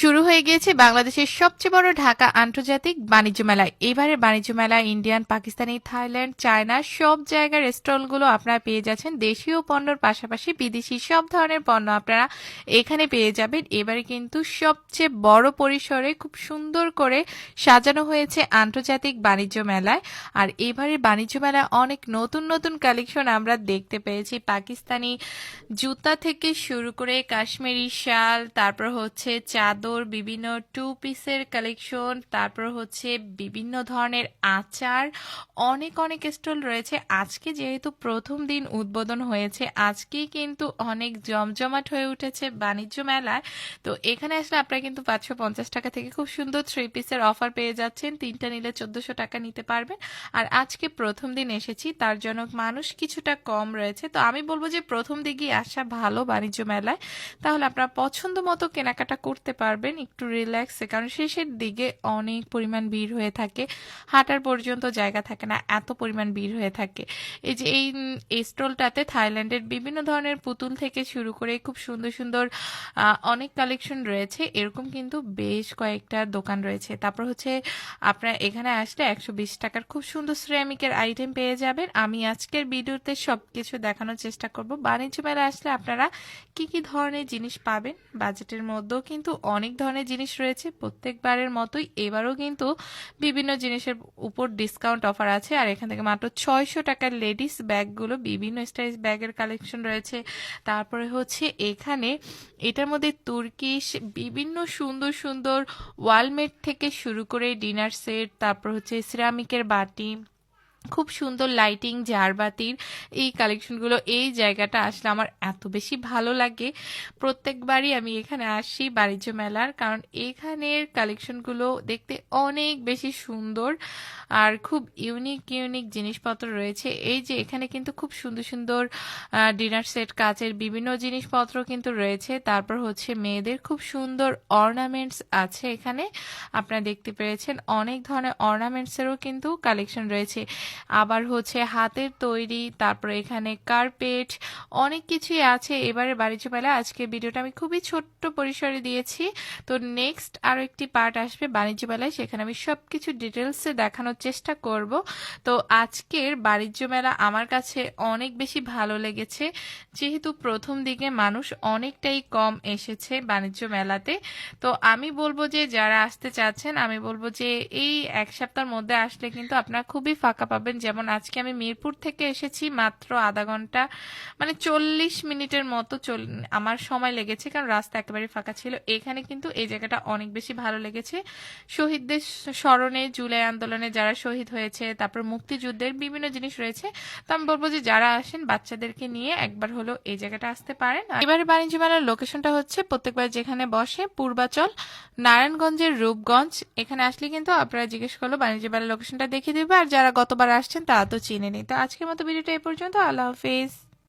শুরু হয়ে গিয়েছে বাংলাদেশের সবচেয়ে বড় ঢাকা আন্তর্জাতিক বাণিজ্য মেলা। এবারের বাণিজ্য মেলা ইন্ডিয়ান, পাকিস্তানি, থাইল্যান্ড, চায়না সব জায়গার স্টলগুলো আপনারা পেয়ে যাচ্ছেন। দেশীয় পণ্যের পাশাপাশি বিদেশি সব ধরনের পণ্য আপনারা এখানে পেয়ে যাবেন। এবারে কিন্তু সবচেয়ে বড় পরিসরে খুব সুন্দর করে সাজানো হয়েছে আন্তর্জাতিক বাণিজ্য মেলায়। আর এবারের বাণিজ্য মেলায় অনেক নতুন নতুন কালেকশন আমরা দেখতে পেয়েছি। পাকিস্তানি জুতা থেকে শুরু করে কাশ্মীরি শাল, তারপর হচ্ছে চাদর, বিভিন্ন টু পিসের কালেকশন, তারপর হচ্ছে বিভিন্ন ধরনের আচার, অনেক অনেক স্টল রয়েছে। আজকে যেহেতু প্রথম দিন উদ্বোধন হয়েছে, আজকেই কিন্তু অনেক জমজমাট হয়ে উঠেছে বাণিজ্য মেলায়। তো এখানে আসলে আপনারা কিন্তু 550 টাকা থেকে খুব সুন্দর থ্রি পিসের অফার পেয়ে যাচ্ছেন। তিনটা নিলে 1400 টাকা নিতে পারবেন। আর আজকে প্রথম দিন এসেছি, তার জন্য মানুষ কিছুটা কম রয়েছে। তো আমি বলবো যে প্রথম দিকেই আসা ভালো বাণিজ্য মেলায়, তাহলে আপনারা পছন্দ মতো কেনাকাটা করতে পারবেন একটু রিল্যাক্সে, কারণ শেষের দিকে অনেক পরিমাণ ভিড় হয়ে থাকে, হাঁটার পর্যন্ত জায়গা থাকে না, এত পরিমাণ ভিড় হয়ে থাকে। এই যে এই স্টলটাতে থাইল্যান্ডের বিভিন্ন ধরনের পুতুল থেকে শুরু করে খুব সুন্দর সুন্দর অনেক কালেকশন রয়েছে। এরকম কিন্তু বেশ কয়েকটা দোকান রয়েছে। তারপর হচ্ছে আপনারা এখানে আসলে 120 টাকার খুব সুন্দর সিরামিকের আইটেম পেয়ে যাবেন। আমি আজকের ভিডিওতে সবকিছু দেখানোর চেষ্টা করব। বাণিজ্য মেলা আসলে আপনারা কি কি ধরনের জিনিস পাবেন, বাজেটের মধ্যেও কিন্তু অনেক ধরনের জিনিস রয়েছে। প্রত্যেকবারের মতোই এবারও কিন্তু বিভিন্ন জিনিসের উপর ডিসকাউন্ট অফার আছে। আর এখান থেকে মাত্র 600 টাকার লেডিস ব্যাগগুলো, বিভিন্ন স্টাইল ব্যাগের কালেকশন রয়েছে। তারপরে হচ্ছে এখানে এটার মধ্যে তুর্কিশ বিভিন্ন সুন্দর সুন্দর ওয়ালমেট থেকে শুরু করে ডিনার সেট, তারপর হচ্ছে সিরামিকের বাটি, খুব সুন্দর লাইটিং, ঝাড়বাতির এই কালেকশনগুলো, এই জায়গাটা আসলে আমার এত বেশি ভালো লাগে। প্রত্যেকবারই আমি এখানে আসি বাণিজ্য মেলার, কারণ এখানের কালেকশনগুলো দেখতে অনেক বেশি সুন্দর আর খুব ইউনিক ইউনিক জিনিসপত্র রয়েছে। এই যে এখানে কিন্তু খুব সুন্দর সুন্দর ডিনার সেট, কাচের বিভিন্ন জিনিসপত্র কিন্তু রয়েছে। তারপর হচ্ছে মেয়েদের খুব সুন্দর অর্নামেন্টস আছে এখানে, আপনারা দেখতে পেরেছেন অনেক ধরনের অর্নামেন্টসেরও কিন্তু কালেকশন রয়েছে। আবার হচ্ছে হাতের তৈরি, তারপরে এখানে কার্পেট, অনেক কিছুই আছে এবারে বাণিজ্য মেলা। আজকে ভিডিওটা আমি খুবই ছোট্ট পরিসরে দিয়েছি। তো নেক্সট আরো একটি পার্ট আসবে বাণিজ্য মেলায়, সেখানে আমি সবকিছু ডিটেলসে দেখানোর চেষ্টা করব। তো আজকের বাণিজ্য মেলা আমার কাছে অনেক বেশি ভালো লেগেছে, যেহেতু প্রথম দিকে মানুষ অনেকটাই কম এসেছে বাণিজ্য মেলাতে। তো আমি বলবো যে যারা আসতে চাচ্ছেন, আমি বলবো যে এই এক সপ্তাহের মধ্যে আসলে কিন্তু আপনারা খুবই ফাঁকা পাবেন। যেমন আজকে আমি মিরপুর থেকে এসেছি, মাত্র আধা ঘন্টা মানে 40 মিনিটের মতো আমার সময় লেগেছে, কারণ রাস্তা একেবারে ফাঁকা ছিল। এখানে কিন্তু এই জায়গাটা অনেক বেশি ভালো লেগেছে। শহীদদের স্মরণে, জুলাই আন্দোলনে যারা শহীদ হয়েছে, তারপর মুক্তিযুদ্ধের বিভিন্ন জিনিস রয়েছে। তো আমি বলবো যে যারা আসেন বাচ্চাদেরকে নিয়ে একবার হলো এই জায়গাটা আসতে পারেন। এবারে বাণিজ্য মেলার লোকেশনটা হচ্ছে প্রত্যেকবার যেখানে বসে পূর্বাচল, নারায়ণগঞ্জের রূপগঞ্জ। এখানে আসলে কিন্তু আপনারা জিজ্ঞেস করলো বাণিজ্য মেলার লোকেশনটা দেখিয়ে দেবে। আর যারা গতবার আসছেন তারা তো চিনে নেই। তো আজকের মতো ভিডিওটা এই পর্যন্ত। আল্লাহ হাফেজ।